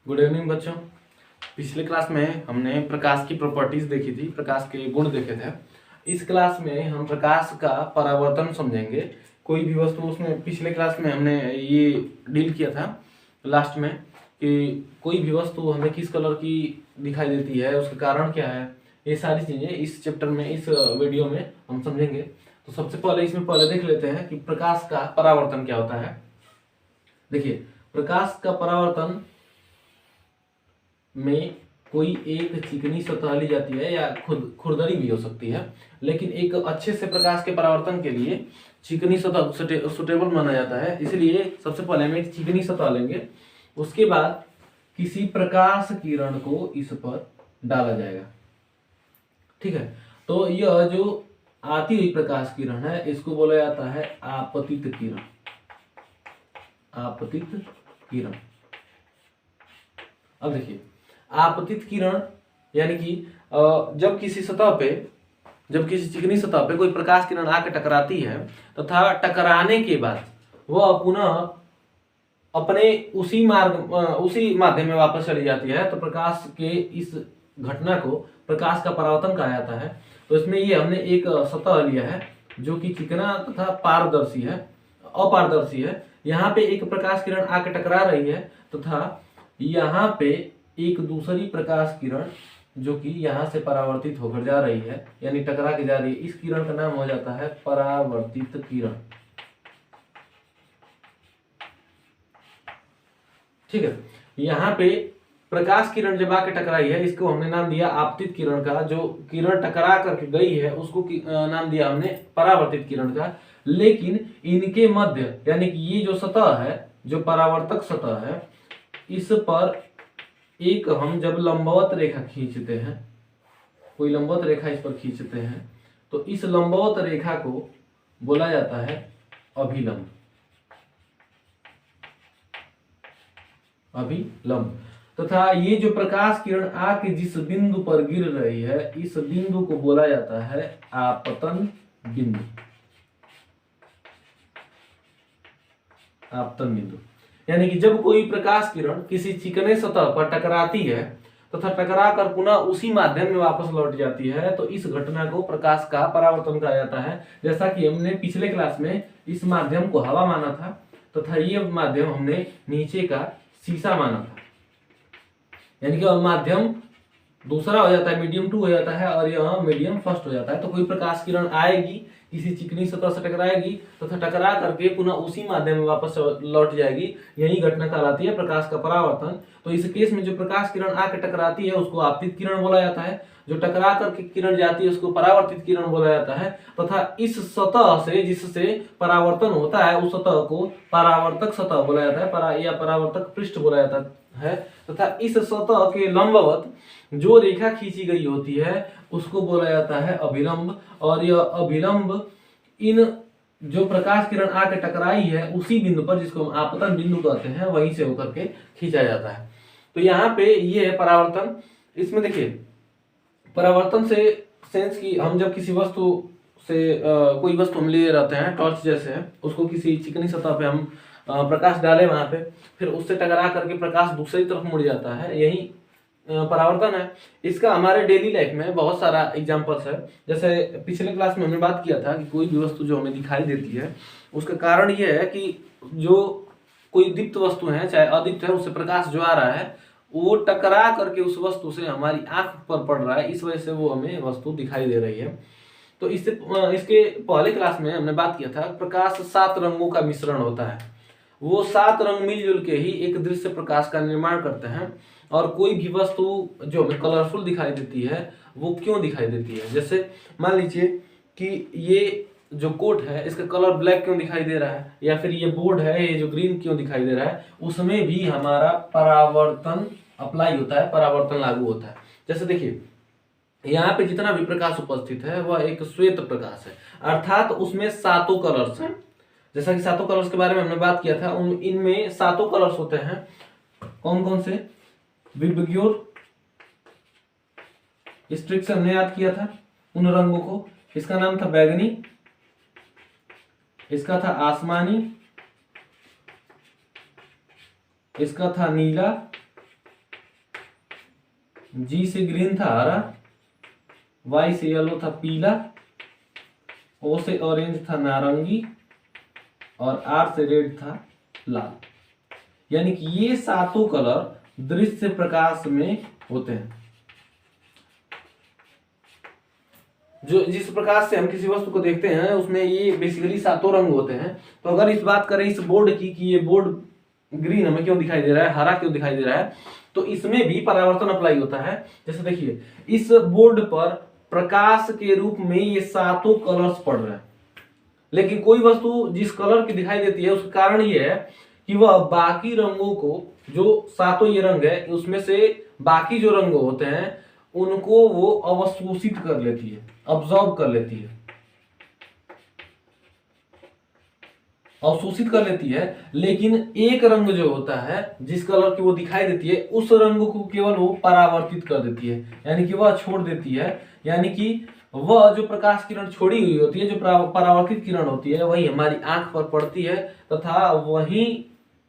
Good evening बच्चों। पिछले class में हमने प्रकाश की प्रॉपर्टीज देखी थी, प्रकाश के गुण देखे थे। इस क्लास में हम प्रकाश का परावर्तन समझेंगे। कोई भी वस्तु, उसमें पिछले क्लास में हमने ये डील किया था लास्ट में कि कोई भी वस्तु हमें किस कलर की दिखाई देती है, उसका कारण क्या है, ये सारी चीजें इस चैप्टर में, इस वीडियो में हम समझेंगे। तो सबसे पहले इसमें देख लेते हैं कि प्रकाश का परावर्तन क्या होता है। देखिए, प्रकाश का परावर्तन में कोई एक चिकनी सतह ली जाती है या खुरदरी भी हो सकती है, लेकिन एक अच्छे से प्रकाश के परावर्तन के लिए चिकनी सतह सुटेबल माना जाता है। इसलिए सबसे पहले हम एक चिकनी सतह लेंगे, उसके बाद किसी प्रकाश किरण को इस पर डाला जाएगा। ठीक है, तो यह जो आती हुई प्रकाश किरण है, इसको बोला जाता है आपतित किरण। आपतित किरण। अब देखिए, आपतित किरण यानी कि जब किसी चिकनी सतह पे कोई प्रकाश किरण आके टकराती है तथा टकराने के बाद वह पुनः अपने उसी माध्यम में वापस चली जाती है, तो प्रकाश के इस घटना को प्रकाश का परावर्तन कहा जाता है। तो इसमें ये हमने एक सतह लिया है जो कि चिकना तथा अपारदर्शी है। यहाँ पे एक प्रकाश किरण आके टकरा रही है तथा यहाँ पे एक दूसरी प्रकाश किरण जो कि यहाँ से परावर्तित होकर जा रही है, यानी टकरा के जा रही है। इस किरण का नाम हो जाता है परावर्तित किरण। ठीक है, यहाँ पे प्रकाश किरण जब आके टकराई है, इसको हमने नाम दिया आपतित किरण का। जो किरण टकरा करके गई है उसको नाम दिया हमने परावर्तित किरण का। लेकिन इनके मध्य यानी कि ये जो सतह है, जो परावर्तक सतह है, इस पर एक हम जब लंबवत रेखा खींचते हैं, कोई लंबवत रेखा इस पर खींचते हैं, तो इस लंबवत रेखा को बोला जाता है अभिलंब। अभिलंब। तथा ये जो प्रकाश किरण आके जिस बिंदु पर गिर रही है, इस बिंदु को बोला जाता है आपतन बिंदु। आपतन बिंदु यानी कि जब कोई प्रकाश किरण किसी चिकने सतह पर टकराती है तथा टकरा कर पुनः उसी माध्यम में वापस लौट जाती है, तो इस घटना को प्रकाश का परावर्तन कहा जाता है। जैसा कि हमने पिछले क्लास में इस माध्यम को हवा माना था तथा ये माध्यम हमने नीचे का शीशा माना था, यानी कि माध्यम दूसरा हो जाता है, मीडियम 2 हो जाता है और यह मीडियम फर्स्ट हो जाता है। तो कोई प्रकाश किरण आएगी, किसी चिकनी सतह से टकराएगी तथा टकरा करके पुनः उसी माध्यम में वापस लौट जाएगी, यही घटना कहलाती है प्रकाश का परावर्तन। तो इस केस में जो प्रकाश किरण आके टकराती है उसको आपतित किरण बोला जाता है, जो टकरा करके किरण जाती है उसको परावर्तित किरण बोला जाता है। तथा इस सतह से जिससे परावर्तन होता है, उस सतह को परावर्तक सतह बोला जाता है, या परावर्तक पृष्ठ बोला जाता है। तथा इस सतह के लंबवत जो रेखा खींची गई होती है उसको बोला जाता है अभिलंब। और यह अभिलंब इन जो प्रकाश किरण आके टकराई है उसी बिंदु पर, जिसको हम आपतन बिंदु कहते हैं, वहीं से होकर के खींचा जाता है। तो यहाँ पे ये है परावर्तन। इसमें देखिए, परावर्तन से सेंस की हम जब किसी वस्तु से कोई वस्तु हम लिए रहते हैं, टॉर्च जैसे है, उसको किसी चिकनी सतह पे हम प्रकाश डाले वहां पे, फिर उससे टकरा करके प्रकाश दूसरी तरफ मुड़ जाता है, यही परावर्तन है। इसका हमारे डेली लाइफ में बहुत सारा एग्जांपल्स है। जैसे पिछले क्लास में हमने बात किया था कि कोई भी वस्तु जो हमें दिखाई देती है उसका कारण यह है कि जो कोई दीप्त वस्तु है, चाहे अदीप्त है, उससे प्रकाश जो आ रहा है वो टकरा करके उस वस्तु से हमारी आंख पर पड़ रहा है, इस वजह से वो हमें वस्तु दिखाई दे रही है। तो इसके पहले क्लास में हमने बात किया था, प्रकाश 7 रंगों का मिश्रण होता है। वो 7 रंग मिलजुल के ही एक दृश्य प्रकाश का निर्माण करते हैं। और कोई भी वस्तु जो हमें कलरफुल दिखाई देती है वो क्यों दिखाई देती है, जैसे मान लीजिए कि ये जो कोट है इसका कलर ब्लैक क्यों दिखाई दे रहा है, या फिर ये बोर्ड है ये जो ग्रीन क्यों दिखाई दे रहा है, उसमें भी हमारा परावर्तन अप्लाई होता है, परावर्तन लागू होता है। जैसे देखिए, यहाँ पे जितना भी प्रकाश उपस्थित है वह एक श्वेत प्रकाश है, अर्थात उसमें 7 कलर्स हैं। जैसा कि 7 कलर्स के बारे में हमने बात किया था, इनमें 7 कलर्स होते हैं। कौन कौन से? विबग्योर स्ट्रिक से हमने याद किया था उन रंगों को। इसका नाम था बैगनी, इसका था आसमानी, इसका था नीला, जी से ग्रीन था हरा, वाई से येलो था पीला, ओ से ऑरेंज था नारंगी और आर से रेड था लाल। यानी कि ये सातों कलर दृश्य प्रकाश में होते हैं। जो जिस प्रकाश से हम किसी वस्तु को देखते हैं उसमें ये बेसिकली सातों रंग होते हैं। तो अगर इस बात करें इस बोर्ड की कि ये बोर्ड ग्रीन हमें क्यों दिखाई दे रहा है, हरा क्यों दिखाई दे रहा है, तो इसमें भी परावर्तन अप्लाई होता है। जैसे देखिए इस बोर्ड पर प्रकाश के रूप में ये सातों कलर्स पड़ रहे हैं, लेकिन कोई वस्तु जिस कलर की दिखाई देती है उसका कारण ये है कि वह बाकी रंगों को, जो सातों ये रंग है उसमें से बाकी जो रंग होते हैं उनको वो अवशोषित कर लेती है, अब्जॉर्ब कर लेती है, अवशोषित कर लेती है। लेकिन एक रंग जो होता है जिस कलर की वो दिखाई देती है उस रंग को केवल वो परावर्तित कर देती है, यानी कि वह छोड़ देती है। यानी कि वह जो प्रकाश किरण छोड़ी हुई होती है, जो परावर्तित किरण होती है, वही हमारी आंख पर पड़ती है तथा वही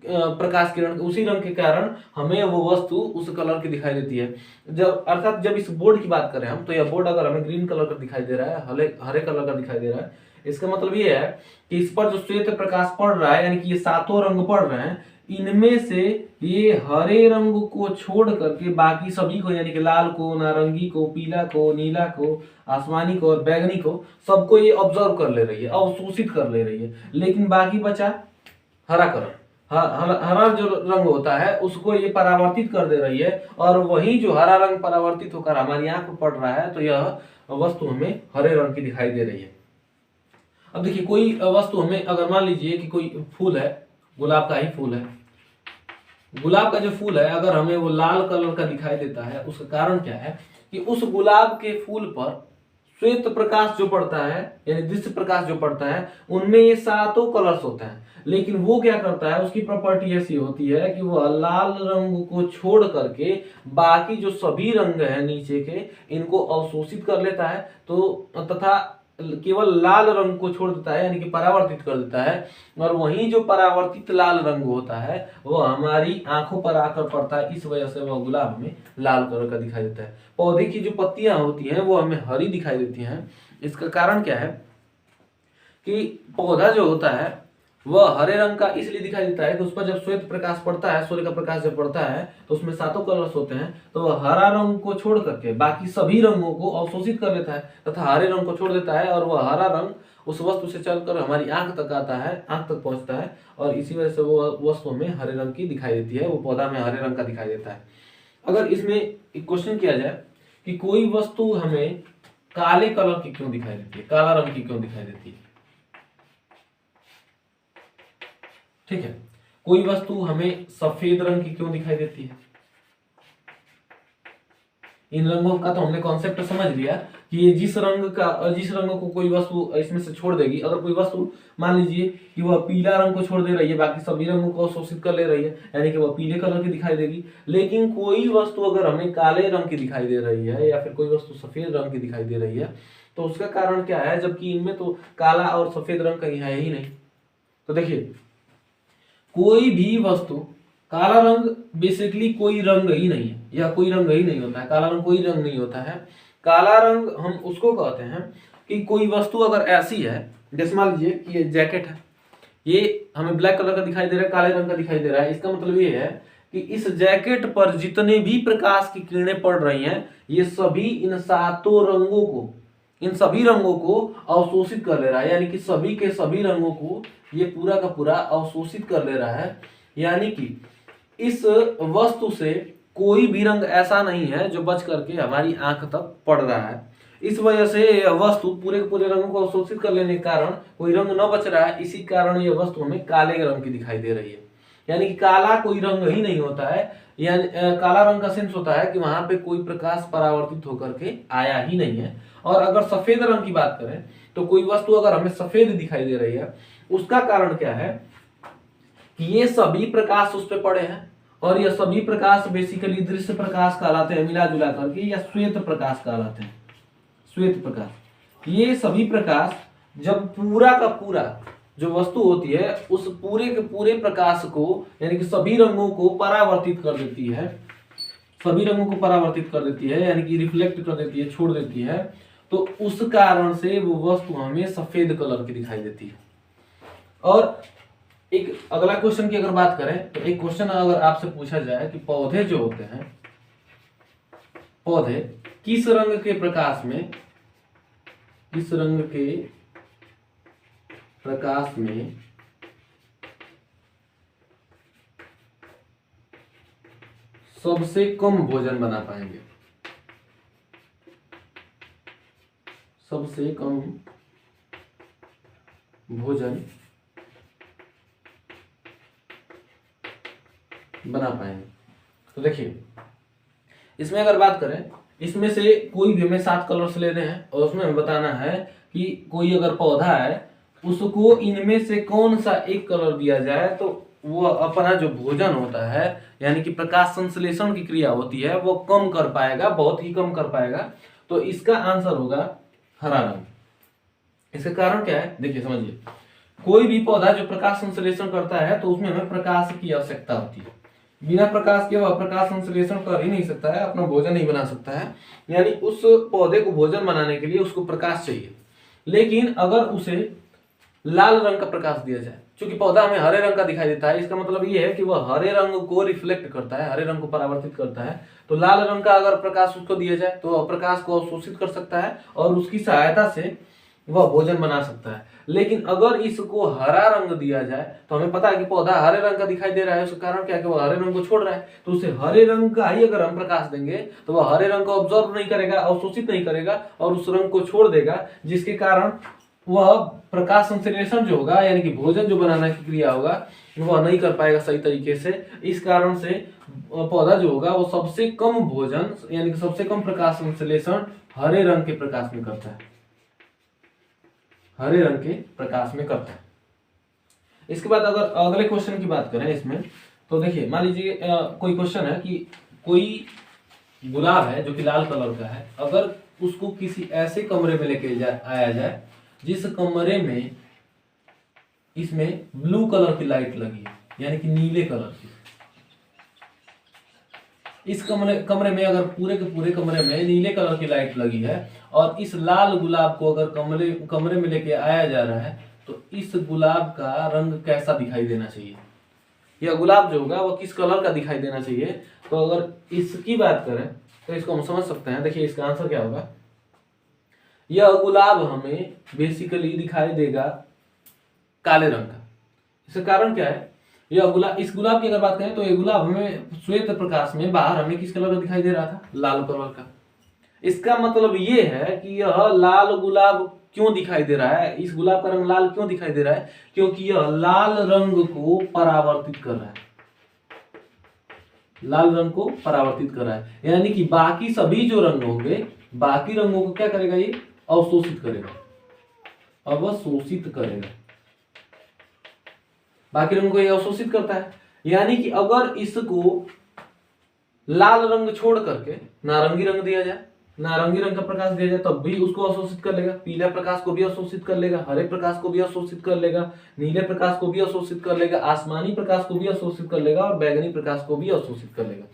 प्रकाश किरण उसी रंग के कारण हमें वो वस्तु उस कलर की दिखाई देती है। जब अर्थात जब इस बोर्ड की बात करें हम, तो यह बोर्ड अगर हमें ग्रीन कलर का दिखाई दे रहा है, हरे कलर का दिखाई दे रहा है, इसका मतलब ये है कि इस पर जो श्वेत प्रकाश पड़ रहा है, यानी कि ये सातों रंग पड़ रहे हैं, इनमें से ये हरे रंग को छोड़ करके बाकी सभी को, यानी कि लाल को, नारंगी को, पीला को, नीला को, आसमानी को और बैगनी को, सबको ये ऑब्जर्व कर ले रही है, अवशोषित कर ले रही है। लेकिन बाकी बचा हरा कलर, हरा जो रंग होता है उसको ये परावर्तित कर दे रही है, और वही जो हरा रंग परावर्तित होकर हमारी आंख पर पड़ रहा है तो यह वस्तु हमें हरे रंग की दिखाई दे रही है। अब देखिए कोई वस्तु हमें, अगर मान लीजिए कि कोई फूल है, गुलाब का ही फूल है, गुलाब का जो फूल है अगर हमें वो लाल कलर का दिखाई देता है, उसका कारण क्या है कि उस गुलाब के फूल पर श्वेत प्रकाश जो पड़ता है, यानी दृश्य प्रकाश जो पड़ता है, उनमें ये सातों कलर्स होते हैं। लेकिन वो क्या करता है, उसकी प्रॉपर्टी ऐसी होती है कि वह लाल रंग को छोड़ करके बाकी जो सभी रंग है नीचे के, इनको अवशोषित कर लेता है, तो तथा केवल लाल रंग को छोड़ देता है, यानी कि परावर्तित कर देता है। और वही जो परावर्तित लाल रंग होता है वह हमारी आंखों पर आकर पड़ता है, इस वजह से वह गुलाब हमें लाल कलर का दिखाई देता है। पौधे की जो पत्तियां होती हैं वो हमें हरी दिखाई देती हैं। इसका कारण क्या है कि पौधा जो होता है वह हरे रंग का इसलिए दिखाई देता है कि उस पर जब श्वेत प्रकाश पड़ता है, सूर्य का प्रकाश जब पड़ता है तो उसमें सातों कलर्स होते हैं, तो वह हरा रंग को छोड़ करके बाकी सभी रंगों को अवशोषित कर लेता है तथा हरे रंग को छोड़ देता है, और वह हरा रंग उस वस्तु से चलकर हमारी आंख तक आता है, आंख तक पहुंचता है, और इसी वजह से वो वस्तु हमें हरे रंग की दिखाई देती है, वो पौधा में हरे रंग का दिखाई देता है। अगर इसमें एक क्वेश्चन किया जाए कि कोई वस्तु हमें काले कलर की क्यों दिखाई देती है, काला रंग की क्यों दिखाई देती है, ठीक है, कोई वस्तु हमें सफेद रंग की क्यों दिखाई देती है, इन रंगों का तो हमने कॉन्सेप्ट समझ लिया कि ये जिस रंग को कोई वस्तु इसमें से छोड़ देगी, अगर कोई वस्तु मान लीजिए कि वह पीला रंग को छोड़ दे रही है, बाकी सभी रंगों को अवशोषित कर ले रही है, यानी कि वह पीले कलर की दिखाई देगी। लेकिन कोई वस्तु अगर हमें काले रंग की दिखाई दे रही है या फिर कोई वस्तु सफेद रंग की दिखाई दे रही है, तो उसका कारण क्या है, जबकि इनमें तो काला और सफेद रंग कहीं है ही नहीं। तो देखिए कोई भी वस्तु, काला रंग बेसिकली कोई रंग ही नहीं है, या कोई रंग ही नहीं होता है, काला रंग कोई रंग नहीं होता है। काला रंग हम उसको कहते हैं कि कोई वस्तु अगर ऐसी है, जैसे मान लीजिए कि ये जैकेट है, ये हमें ब्लैक कलर का दिखाई दे रहा है, काले रंग का दिखाई दे रहा है, इसका मतलब ये है कि इस जैकेट पर जितने भी प्रकाश की किरणें पड़ रही हैं, ये सभी इन सातों रंगों को, इन सभी रंगों को अवशोषित कर ले रहा है, यानी कि सभी के सभी रंगों को ये पूरा का पूरा अवशोषित कर ले रहा है। यानी कि इस वस्तु से कोई भी रंग ऐसा नहीं है जो बच करके हमारी आंख तक पड़ रहा है। इस वजह से यह वस्तु पूरे के पूरे रंगों को अवशोषित कर लेने के कारण कोई रंग न बच रहा है, इसी कारण यह वस्तु हमें काले रंग की दिखाई दे रही है। यानी कि काला कोई रंग ही नहीं होता है, यानी काला रंग का सेंस होता है कि वहां पे कोई प्रकाश परावर्तित होकर के आया ही नहीं है। और अगर सफेद रंग की बात करें तो कोई वस्तु अगर हमें सफेद दिखाई दे रही है, उसका कारण क्या है कि ये सभी प्रकाश उस पर पड़े हैं, और यह सभी प्रकाश बेसिकली दृश्य प्रकाश कहलाते हैं मिला जुला करके, या श्वेत प्रकाश कहलाते हैं, श्वेत प्रकाश। ये सभी प्रकाश जब पूरा का पूरा जो वस्तु होती है उस पूरे के पूरे प्रकाश को, यानी कि सभी रंगों को परावर्तित कर देती है, सभी रंगों को परावर्तित कर देती है, यानी कि रिफ्लेक्ट कर देती है, छोड़ देती है, तो उस कारण से वो वस्तु हमें सफेद कलर की दिखाई देती है। और एक अगला क्वेश्चन की अगर बात करें तो एक क्वेश्चन अगर आपसे पूछा जाए कि पौधे जो होते हैं, पौधे किस रंग के प्रकाश में, किस रंग के प्रकाश में सबसे कम भोजन बना पाएंगे, सबसे कम भोजन बना पाएंगे। तो देखिए इसमें अगर बात करें, इसमें से कोई भी हमें 7 कलर्स लेने हैं और उसमें हमें बताना है कि कोई अगर पौधा है उसको इनमें से कौन सा एक कलर दिया जाए तो वो अपना जो भोजन होता है, यानी कि प्रकाश संश्लेषण की क्रिया होती है, वो कम कर पाएगा, बहुत ही कम कर पाएगा। तो इसका आंसर होगा हरा रंग। इसका कारण क्या है, देखिए समझिए, कोई भी पौधा जो प्रकाश संश्लेषण करता है तो उसमें हमें प्रकाश की आवश्यकता होती है। बिना प्रकाश के वह प्रकाश संश्लेषण कर ही नहीं सकता है, अपना भोजन नहीं बना सकता है, यानी उस पौधे को भोजन बनाने के लिए उसको प्रकाश चाहिए। लेकिन अगर उसे लाल रंग का प्रकाश दिया जाए, क्योंकि पौधा हमें हरे रंग का दिखाई देता है, इसका मतलब ये है कि वह हरे रंग को रिफ्लेक्ट करता है, हरे रंग को परावर्तित करता है। तो लाल रंग का अगर प्रकाश उसको दिया जाए तो वह प्रकाश को अवशोषित कर सकता है और उसकी सहायता से वह भोजन बना सकता है। लेकिन अगर इसको हरा रंग दिया जाए तो हमें पता है कि पौधा हरे रंग का दिखाई दे रहा है, उसका कारण क्या है कि वह हरे रंग को छोड़ रहा है। तो उसे हरे रंग का ही अगर हम प्रकाश देंगे तो वह हरे रंग को ऑब्जर्व नहीं करेगा, अवशोषित नहीं करेगा और उस रंग को छोड़ देगा, जिसके कारण वह प्रकाश संश्लेषण जो होगा, यानी कि भोजन जो बनाने की क्रिया होगा, वह नहीं कर पाएगा सही तरीके से। इस कारण से पौधा जो होगा वो सबसे कम भोजन, यानी कि सबसे कम प्रकाश संश्लेषण हरे रंग के प्रकाश में करता है, हरे रंग के प्रकाश में करता है। इसके बाद अगर अगले क्वेश्चन की बात करें इसमें, तो देखिए मान लीजिए कोई क्वेश्चन है कि कोई गुलाब है जो कि लाल कलर का है, अगर उसको किसी ऐसे कमरे में लेके आया जाए जिस कमरे में इसमें ब्लू कलर की लाइट लगी है, यानी कि नीले कलर की, इस कमरे में अगर पूरे के पूरे कमरे में नीले कलर की लाइट लगी है और इस लाल गुलाब को अगर कमरे में लेके आया जा रहा है, तो इस गुलाब का रंग कैसा दिखाई देना चाहिए, यह गुलाब जो होगा वो किस कलर का दिखाई देना चाहिए। तो अगर इसकी बात करें तो इसको हम समझ सकते हैं। देखिए इसका आंसर क्या होगा, यह गुलाब हमें बेसिकली दिखाई देगा काले रंग का। इसका कारण क्या है, यह इस गुलाब की अगर बात करें तो ये गुलाब हमें श्वेत प्रकाश में बाहर हमें किस कलर का दिखाई दे रहा था, लाल कलर का। इसका मतलब ये है कि यह लाल गुलाब क्यों दिखाई दे रहा है, इस गुलाब का रंग लाल क्यों दिखाई दे रहा है, क्योंकि यह लाल रंग को परावर्तित कर रहा है, लाल रंग को परावर्तित कर रहा है। यानी कि बाकी सभी जो रंग होंगे, बाकी रंगों को क्या करेगा, ये अवशोषित करेगा, अवशोषित करेगा, बाकी रंगों को ये अवशोषित करता है। यानी कि अगर इसको लाल रंग छोड़ करके नारंगी रंग दिया जाए, नारंगी रंग का प्रकाश दिया जाए, तब भी उसको अवशोषित कर लेगा, पीला प्रकाश को भी अवशोषित कर लेगा, हरे प्रकाश को भी अवशोषित कर लेगा, नीले प्रकाश को भी अवशोषित कर लेगा, आसमानी प्रकाश को भी अवशोषित कर लेगा और बैगनी प्रकाश को भी अवशोषित कर लेगा।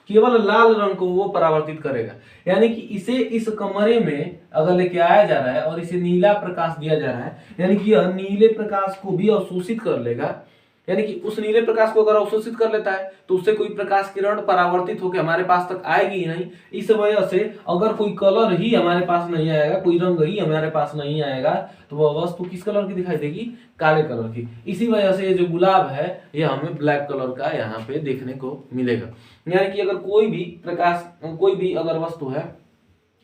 केवल लाल रंग को वो परावर्तित करेगा। यानी कि इसे इस कमरे में अगर लेके आया जा रहा है और इसे नीला प्रकाश दिया जा रहा है, यानी कि यह नीले प्रकाश को भी अवशोषित कर लेगा। यानी कि उस नीले प्रकाश को अगर अवशोषित कर लेता है तो उससे कोई प्रकाश किरण परावर्तित होकर हमारे पास तक आएगी ही नहीं। इस वजह से अगर कोई कलर ही हमारे पास नहीं आएगा, कोई रंग ही हमारे पास नहीं आएगा, तो वह वस्तु किस कलर की दिखाई देगी, काले कलर की। इसी वजह से ये जो गुलाब है ये हमें ब्लैक कलर का यहाँ पे देखने को मिलेगा। यानी कि अगर कोई भी प्रकाश, कोई भी अगर वस्तु है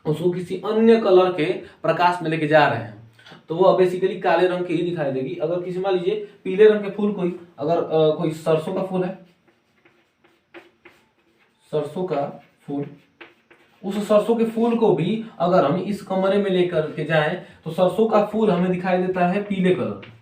उसको किसी अन्य कलर के प्रकाश में लेके जा रहे हैं तो वो बेसिकली काले रंग की ही दिखाई देगी। अगर किसी मान लीजिए पीले रंग के फूल, कोई अगर कोई सरसों का फूल है, सरसों का फूल, उस सरसों के फूल को भी अगर हम इस कमरे में लेकर के जाएं तो सरसों का फूल हमें दिखाई देता है पीले कलर।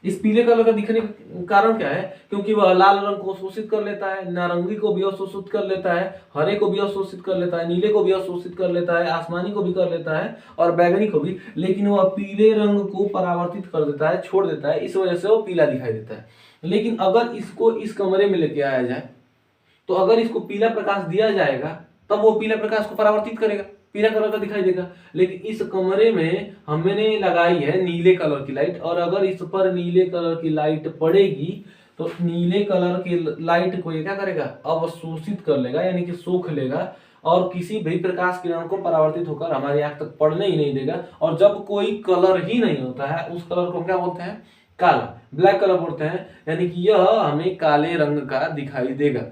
इस पीले कलर का दिखने का कारण क्या है, क्योंकि वह लाल रंग को अवशोषित कर लेता है, नारंगी को भी अवशोषित कर लेता है, हरे को भी अवशोषित कर लेता है, नीले को भी अवशोषित कर लेता है, आसमानी को भी कर लेता है और बैगनी को भी, लेकिन वह पीले रंग को परावर्तित कर देता है, छोड़ देता है। इस वजह से वो पीला दिखाई देता है। लेकिन अगर इसको इस कमरे में लेके आया जाए तो अगर इसको पीला प्रकाश दिया जाएगा तब वो पीला प्रकाश को परावर्तित करेगा, पीला कलर का दिखाई देगा। लेकिन इस कमरे में हमने लगाई है नीले कलर की लाइट, और अगर इस पर नीले कलर की लाइट पड़ेगी तो नीले कलर की लाइट को ये क्या करेगा, अवशोषित कर लेगा, यानी कि सोख लेगा, और किसी भी प्रकाश किरण को परावर्तित होकर हमारी आंख तक पड़ने ही नहीं देगा। और जब कोई कलर ही नहीं होता है उस कलर को क्या बोलते हैं, काला, ब्लैक कलर बोलते हैं, यानी कि यह हमें काले रंग का दिखाई देगा।